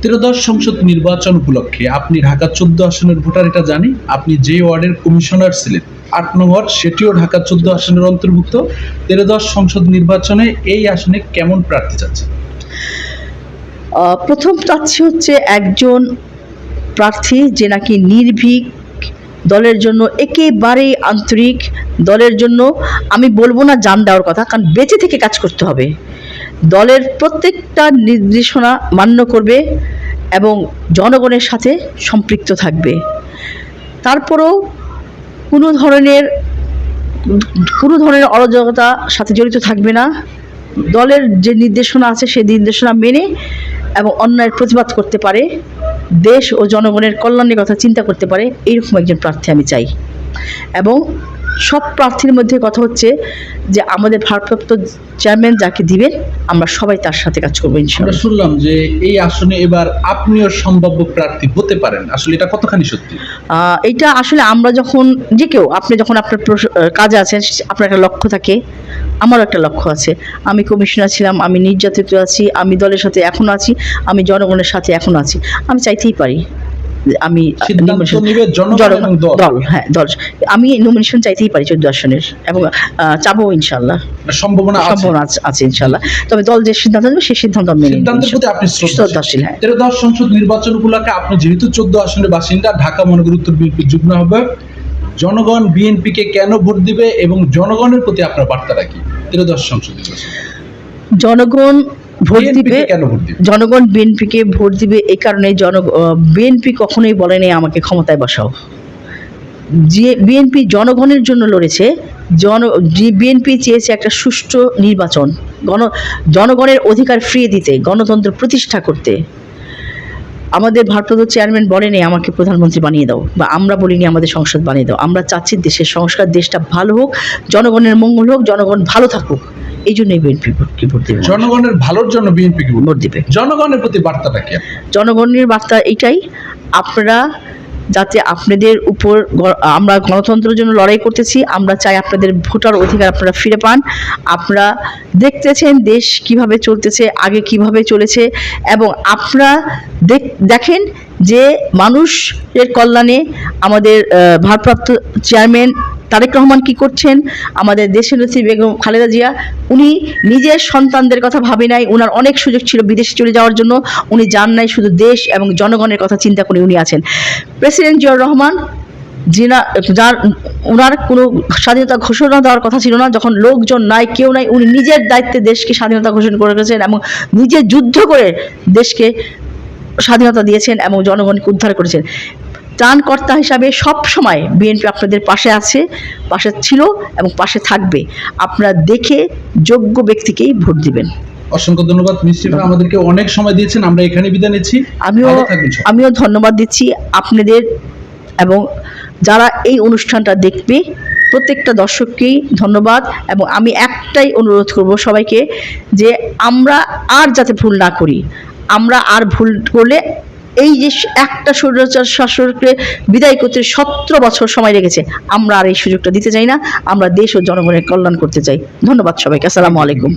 ত্রয়োদশ সংসদ নির্বাচন উপলক্ষে আপনি ঢাকা 14 আসনের ভোটার এটা জানি। আপনি যে ওয়ার্ডের কমিশনার ছিলেন 8 নং ওয়ার্ড, সেটিও ঢাকা 14 আসনের অন্তর্ভুক্ত। ত্রয়োদশ সংসদ নির্বাচনে এই আসনে কেমন প্রার্থী চাচ্ছেন? প্রথম চাচ্ছি হচ্ছে একজন প্রার্থী যে নাকি নির্ভীক, দলের জন্য একেবারেই আন্তরিক, দলের জন্য আমি বলবো না জান দেওয়ার কথা, কারণ বেঁচে থেকে কাজ করতে হবে, দলের প্রত্যেকটা নির্দেশনা মান্য করবে এবং জনগণের সাথে সম্পৃক্ত থাকবে। তারপরেও কোনো ধরনের অরাজকতার সাথে জড়িত থাকবে না, দলের যে নির্দেশনা আছে সেই নির্দেশনা মেনে এবং অন্যায়ের প্রতিবাদ করতে পারে, দেশ ও জনগণের কল্যাণের কথা চিন্তা করতে পারে, এইরকম একজন প্রার্থী আমি চাই। এবং সব প্রার্থীর মধ্যে কথা হচ্ছে যে আমাদের ভারপ্রাপ্ত চেয়ারম্যান যাকে দিবেন আমরা সবাই তার সাথে কাজ করবো ইনশাআল্লাহ। আমরা শুনলাম যে এই আসনে এবার আপনিও সম্ভাব্য প্রার্থী হতে পারেন, আসলে এটা কতখানি সত্যি? এটা আসলে আমরা যখন যে কেউ, আপনি যখন আপনার কাজে আছেন, আপনার একটা লক্ষ্য থাকে, আমারও একটা লক্ষ্য আছে। আমি কমিশনার ছিলাম, আমি নির্যাতিত আছি, আমি দলের সাথে এখনো আছি, আমি জনগণের সাথে এখনো আছি, আমি চাইতেই পারি আমি দল, হ্যাঁ দল, আমি নমিনেশন চাইতেই পারি 14 আসনের এবং চাবো ইনশাআল্লাহ, সম্ভাবনা আছে ইনশাআল্লাহ। তবে দল যে সিদ্ধান্ত নেবে সেই সিদ্ধান্ত মেনে শ্রদ্ধাশীল। হ্যাঁ, ত্রয়োদশ সংসদ নির্বাচন উপলক্ষে আপনি যেহেতু 14 আসনের বাসিন্দা, ঢাকা মহানগর উত্তর বিএনপির যুগ্ম আহ্বায়ক, জনগণ বিএনপিকে কেন ভোট দিবে এবং জনগণের প্রতি আপনার বার্তাটা কি? ত্রয়োদশ সংসদ নির্বাচন জনগণ ভোট দিবে, জনগণ বিএনপিকে ভোট দিবে এই কারণে, বিএনপি কখনোই বলেনি আমাকে ক্ষমতায় বসাও। যে বিএনপি জনগণের জন্য লড়েছে, বিএনপি চেয়েছে একটা সুষ্ঠু নির্বাচন, জনগণের অধিকার ফিরিয়ে দিতে, গণতন্ত্র প্রতিষ্ঠা করতে। আমাদের ভারপ্রাপ্ত চেয়ারম্যান বলেনি আমাকে প্রধানমন্ত্রী বানিয়ে দাও, বা আমরা বলিনি আমাদের সংসদ বানিয়ে দাও। আমরা চাচ্ছি দেশের সংস্কার, দেশটা ভালো হোক, জনগণের মঙ্গল হোক, জনগণ ভালো থাকুক, এই জন্যই বিএনপি ভোট দেবে। জনগণের ভালোর জন্য বিএনপি ভোট দিবে। জনগণের প্রতি বার্তাটা কি? জনগণের বার্তা এইটাই, আপনারা যাতে আপনাদের উপর, আমরা গণতন্ত্রের জন্য লড়াই করতেছি, আমরা চাই আপনাদের ভোটার অধিকার আপনারা ফিরে পান। আপনারা দেখতেছেন দেশ কিভাবে চলতেছে, আগে কিভাবে চলেছে, এবং আপনারা দেখেন যে মানুষের কল্যাণে আমাদের ভারপ্রাপ্ত চেয়ারম্যান তারেক রহমান কি করছেন, আমাদের দেশনেত্রী বেগম খালেদা জিয়া, উনি নিজের সন্তানদের কথা ভাবে নাই, ওনার অনেক সুযোগ ছিল বিদেশে চলে যাওয়ার জন্য, উনি যান নাই, শুধু দেশ এবং জনগণের কথা চিন্তা করে উনি আছেন। প্রেসিডেন্ট জিয়াউর রহমান ওনার কোনো স্বাধীনতা ঘোষণা দেওয়ার কথা ছিল না, যখন লোকজন নাই, কেউ নাই, উনি নিজের দায়িত্বে দেশকে স্বাধীনতা ঘোষণা করে গেছেন এবং নিজে যুদ্ধ করে দেশকে স্বাধীনতা দিয়েছেন এবং জনগণকে উদ্ধার করেছেন। ত্রাণকর্তা হিসাবে সব সময় বিএনপি আপনাদের পাশে আছে, পাশে ছিল এবং পাশে থাকবে। আপনারা দেখে যোগ্য ব্যক্তিকেই ভোট দিবেন। অসংখ্য ধন্যবাদ মিষ্টি ভাই, আমাদেরকে অনেক সময় দিয়েছেন, আমরা এখানে বিদায় নিচ্ছি। আমিও ধন্যবাদ দিচ্ছি আপনাদের এবং যারা এই অনুষ্ঠানটা দেখবে প্রত্যেকটা দর্শককেই ধন্যবাদ। এবং আমি একটাই অনুরোধ করব সবাইকে, যে আমরা আর যাতে ভুল না করি, আমরা আর ভুল করলে, এই যে একটা স্বৈরাচার শাসককে বিদায় করতে 17 বছর সময় লেগেছে, আমরা আর এই সুযোগটা দিতে চাই না, আমরা দেশ ও জনগণের কল্যাণ করতে চাই। ধন্যবাদ সবাইকে, আসসালামু আলাইকুম।